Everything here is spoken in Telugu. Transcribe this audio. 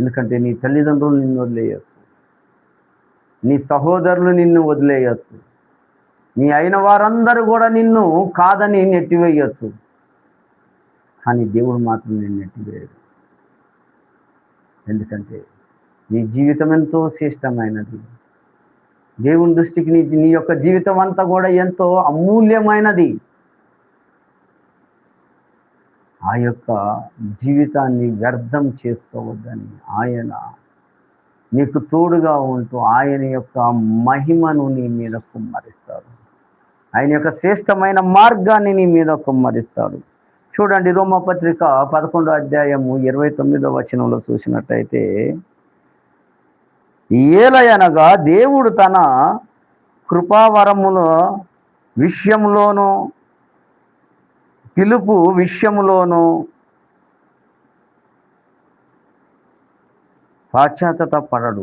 ఎందుకంటే నీ తల్లిదండ్రులు నిన్ను వదిలేయచ్చు, నీ సహోదరులు నిన్ను వదిలేయచ్చు, నీ అయిన వారందరూ కూడా నిన్ను కాదని నెట్టివేయచ్చు. కానీ దేవుడు మాత్రం నిన్ను నెట్టివేయడు. ఎందుకంటే నీ జీవితం ఎంతో శ్రేష్టమైనది. దేవుని దృష్టికి నీ యొక్క జీవితం అంతా కూడా ఎంతో అమూల్యమైనది. ఆ యొక్క జీవితాన్ని వ్యర్థం చేసుకోవద్దని ఆయన నీకు తోడుగా ఉంటూ ఆయన యొక్క మహిమను నీ మీద కుమ్మరిస్తాడు. ఆయన యొక్క శ్రేష్టమైన మార్గాన్ని నీ మీద కుమ్మరిస్తాడు. చూడండి, రోమపత్రిక 11వ అధ్యాయము 29వ వచనంలో చూసినట్టయితే, ఏలయనగా దేవుడు తన కృపావరముల విషయంలోనూ పిలుపు విషయములోనూ పశ్చాత్తాపపడడు.